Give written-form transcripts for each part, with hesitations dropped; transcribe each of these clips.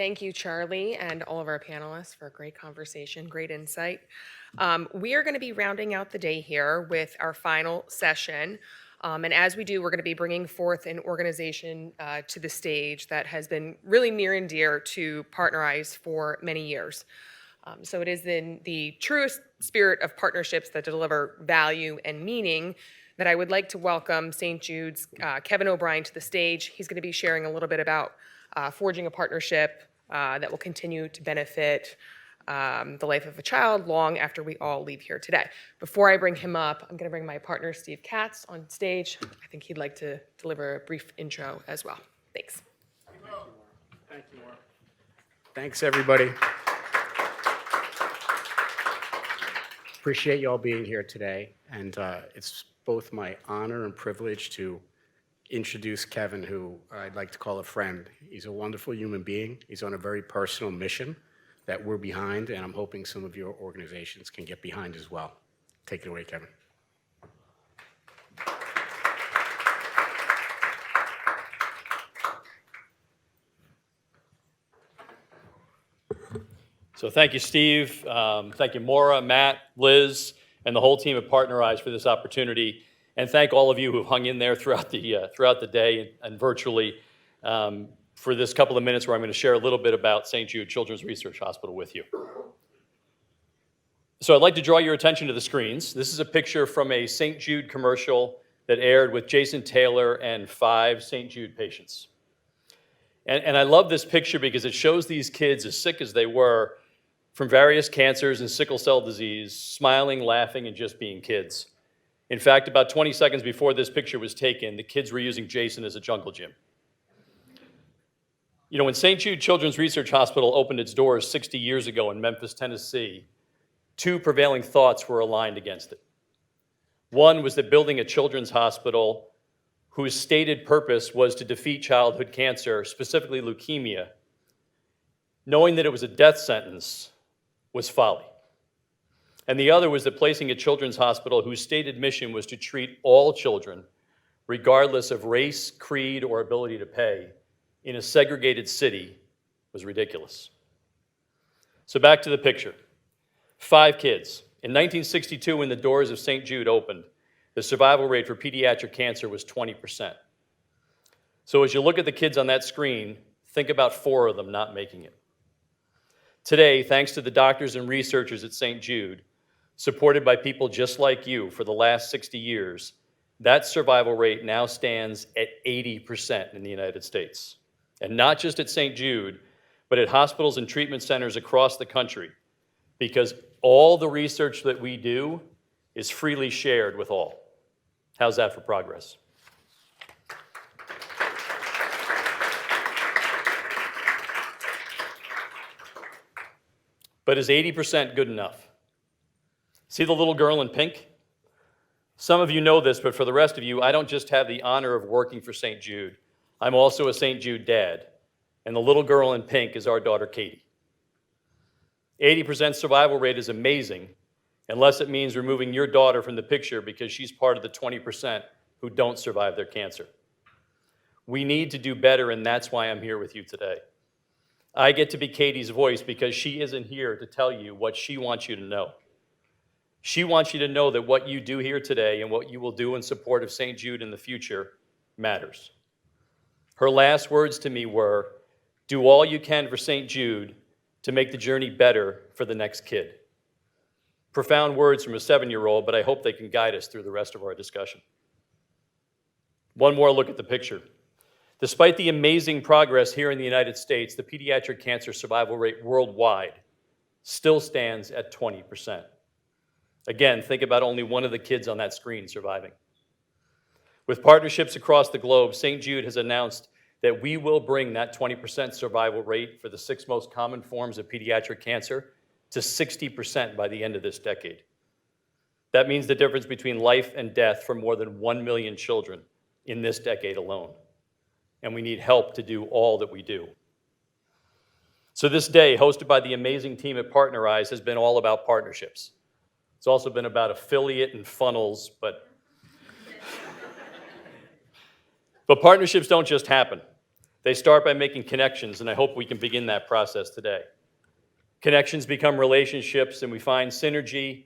Thank you, Charlie, and all of our panelists for a great conversation, great insight. We are going to be rounding out the day here with our final session. And as we do, we're going to be bringing forth an organization to the stage that has been really near and dear to Partnerize for many years. So it is in the truest spirit of partnerships that deliver value and meaning that I would like to welcome St. Jude's Kevin O'Brien to the stage. He's going to be sharing a little bit about forging a partnership that will continue to benefit the life of a child long after we all leave here today. Before I bring him up, I'm going to bring my partner, Steve Katz, on stage. I think he'd like to deliver a brief intro as well. Thanks. Thank you, Maura. Thanks, everybody. Appreciate you all being here today, and it's both my honor and privilege to introduce Kevin, who I'd like to call a friend. He's a wonderful human being. He's on a very personal mission that we're behind, and I'm hoping some of your organizations can get behind as well. Take it away, Kevin. So thank you, Steve. Thank you, Maura, Matt, Liz, and the whole team at Partnerize for this opportunity. And thank all of you who hung in there throughout the day and virtually for this couple of minutes where I'm going to share a little bit about St. Jude Children's Research Hospital with you. So I'd like to draw your attention to the screens. This is a picture from a St. Jude commercial that aired with Jason Taylor and 5 St. Jude patients. And I love this picture because it shows these kids, as sick as they were, from various cancers and sickle cell disease, smiling, laughing, and just being kids. In fact, about 20 seconds before this picture was taken, the kids were using Jason as a jungle gym. You know, when St. Jude Children's Research Hospital opened its doors 60 years ago in Memphis, Tennessee, 2 prevailing thoughts were aligned against it. One was that building a children's hospital whose stated purpose was to defeat childhood cancer, specifically leukemia, knowing that it was a death sentence, was folly. And the other was that placing a children's hospital whose stated mission was to treat all children, regardless of race, creed, or ability to pay, in a segregated city was ridiculous. So back to the picture. 5 kids. In 1962, when the doors of St. Jude opened, the survival rate for pediatric cancer was 20%. So as you look at the kids on that screen, think about 4 of them not making it. Today, thanks to the doctors and researchers at St. Jude, supported by people just like you for the last 60 years, that survival rate now stands at 80% in the United States. And not just at St. Jude, but at hospitals and treatment centers across the country, because all the research that we do is freely shared with all. How's that for progress? But is 80% good enough? See the little girl in pink? Some of you know this, but for the rest of you, I don't just have the honor of working for St. Jude. I'm also a St. Jude dad, and the little girl in pink is our daughter, Katie. 80% survival rate is amazing, unless it means removing your daughter from the picture because she's part of the 20% who don't survive their cancer. We need to do better, and that's why I'm here with you today. I get to be Katie's voice because she isn't here to tell you what she wants you to know. She wants you to know that what you do here today and what you will do in support of St. Jude in the future matters. Her last words to me were, do all you can for St. Jude to make the journey better for the next kid. Profound words from a 7-year-old, but I hope they can guide us through the rest of our discussion. One more look at the picture. Despite the amazing progress here in the United States, the pediatric cancer survival rate worldwide still stands at 20%. Again, think about only one of the kids on that screen surviving. With partnerships across the globe, St. Jude has announced that we will bring that 20% survival rate for the 6 most common forms of pediatric cancer to 60% by the end of this decade. That means the difference between life and death for more than 1 million children in this decade alone. And we need help to do all that we do. So this day, hosted by the amazing team at Partnerize, has been all about partnerships. It's also been about affiliate and funnels, but partnerships don't just happen. They start by making connections, and I hope we can begin that process today. Connections become relationships, and we find synergy,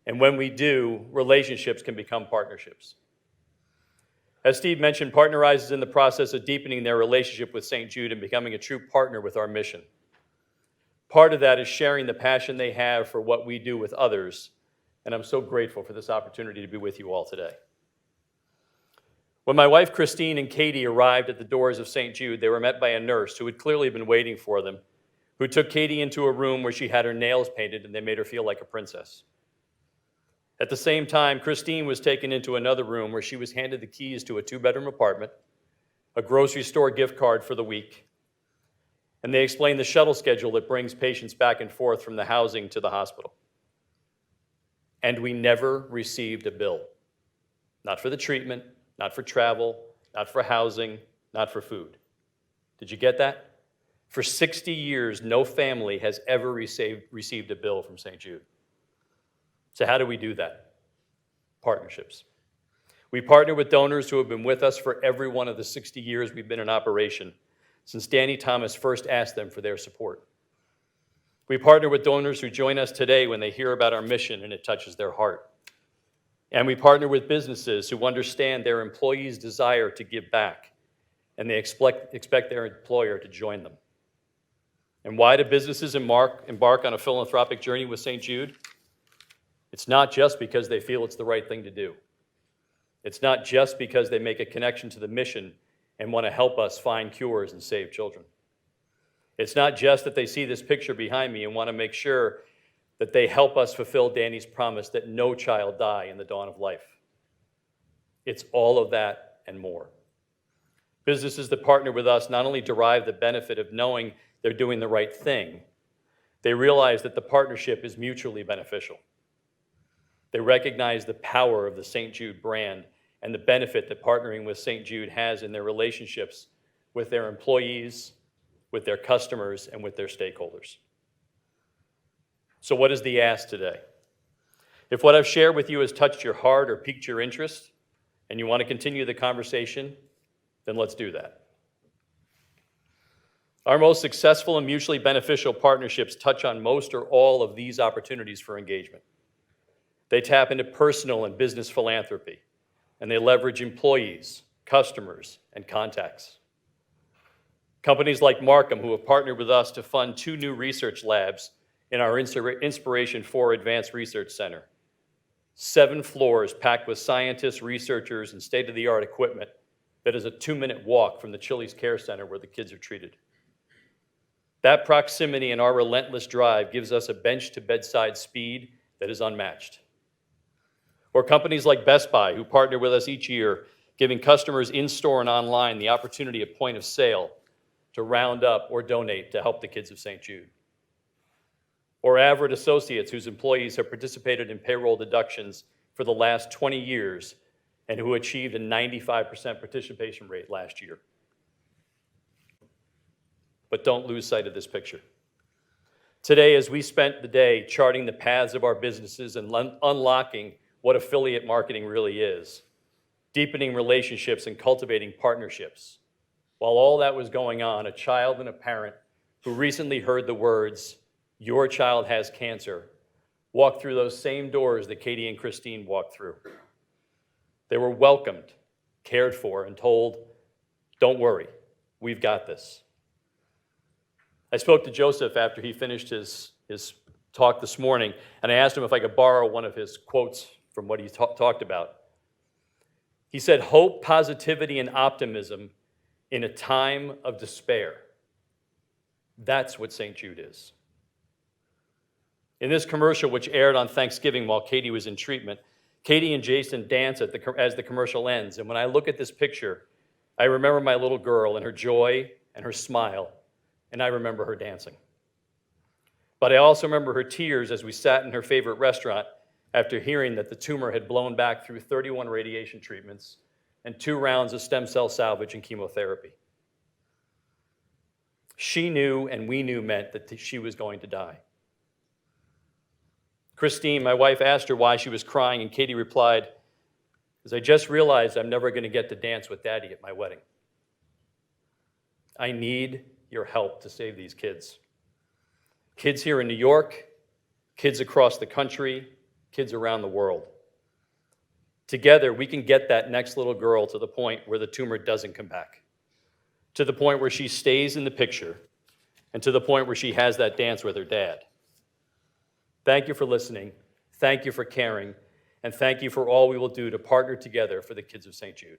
and when we do, relationships can become partnerships. As Steve mentioned, Partnerize is in the process of deepening their relationship with St. Jude and becoming a true partner with our mission. Part of that is sharing the passion they have for what we do with others, and I'm so grateful for this opportunity to be with you all today. When my wife Christine and Katie arrived at the doors of St. Jude, they were met by a nurse who had clearly been waiting for them, who took Katie into a room where she had her nails painted and they made her feel like a princess. At the same time, Christine was taken into another room where she was handed the keys to a 2-bedroom apartment, a grocery store gift card for the week, and they explained the shuttle schedule that brings patients back and forth from the housing to the hospital. And we never received a bill. Not for the treatment, not for travel, not for housing, not for food. Did you get that? For 60 years, no family has ever received a bill from St. Jude. So how do we do that? Partnerships. We partner with donors who have been with us for every one of the 60 years we've been in operation, since Danny Thomas first asked them for their support. We partner with donors who join us today when they hear about our mission and it touches their heart. And we partner with businesses who understand their employees' desire to give back, and they expect their employer to join them. And why do businesses embark on a philanthropic journey with St. Jude? It's not just because they feel it's the right thing to do. It's not just because they make a connection to the mission and want to help us find cures and save children. It's not just that they see this picture behind me and want to make sure that they help us fulfill Danny's promise that no child die in the dawn of life. It's all of that and more. Businesses that partner with us not only derive the benefit of knowing they're doing the right thing, they realize that the partnership is mutually beneficial. They recognize the power of the St. Jude brand and the benefit that partnering with St. Jude has in their relationships with their employees, with their customers, and with their stakeholders. So what is the ask today? If what I've shared with you has touched your heart or piqued your interest, and you want to continue the conversation, then let's do that. Our most successful and mutually beneficial partnerships touch on most or all of these opportunities for engagement. They tap into personal and business philanthropy, and they leverage employees, customers, and contacts. Companies like Markham, who have partnered with us to fund 2 new research labs in our Inspiration 4 Advanced Research Center. 7 floors packed with scientists, researchers, and state-of-the-art equipment that is a 2-minute walk from the Chili's Care Center where the kids are treated. That proximity and our relentless drive gives us a bench-to-bedside speed that is unmatched. Or companies like Best Buy, who partner with us each year, giving customers in-store and online the opportunity at point of sale to round up or donate to help the kids of St. Jude. Or Averitt Associates, whose employees have participated in payroll deductions for the last 20 years and who achieved a 95% participation rate last year. But don't lose sight of this picture. Today, as we spent the day charting the paths of our businesses and unlocking what affiliate marketing really is, deepening relationships and cultivating partnerships, while all that was going on, a child and a parent who recently heard the words, "Your child has cancer," walked through those same doors that Katie and Christine walked through. They were welcomed, cared for, and told, "Don't worry, we've got this." I spoke to Joseph after he finished his talk this morning, and I asked him if I could borrow one of his quotes from what he talked about. He said, "Hope, positivity, and optimism in a time of despair. That's what St. Jude is." In this commercial, which aired on Thanksgiving while Katie was in treatment, Katie and Jason dance as the commercial ends. And when I look at this picture, I remember my little girl and her joy and her smile, and I remember her dancing. But I also remember her tears as we sat in her favorite restaurant after hearing that the tumor had blown back through 31 radiation treatments and 2 rounds of stem cell salvage and chemotherapy. She knew, and we knew, meant that she was going to die. Christine, my wife, asked her why she was crying, and Katie replied, "Because I just realized I'm never going to get to dance with Daddy at my wedding." I need your help to save these kids. Kids here in New York, kids across the country, kids around the world. Together, we can get that next little girl to the point where the tumor doesn't come back, to the point where she stays in the picture, and to the point where she has that dance with her dad. Thank you for listening. Thank you for caring. And thank you for all we will do to partner together for the kids of St. Jude.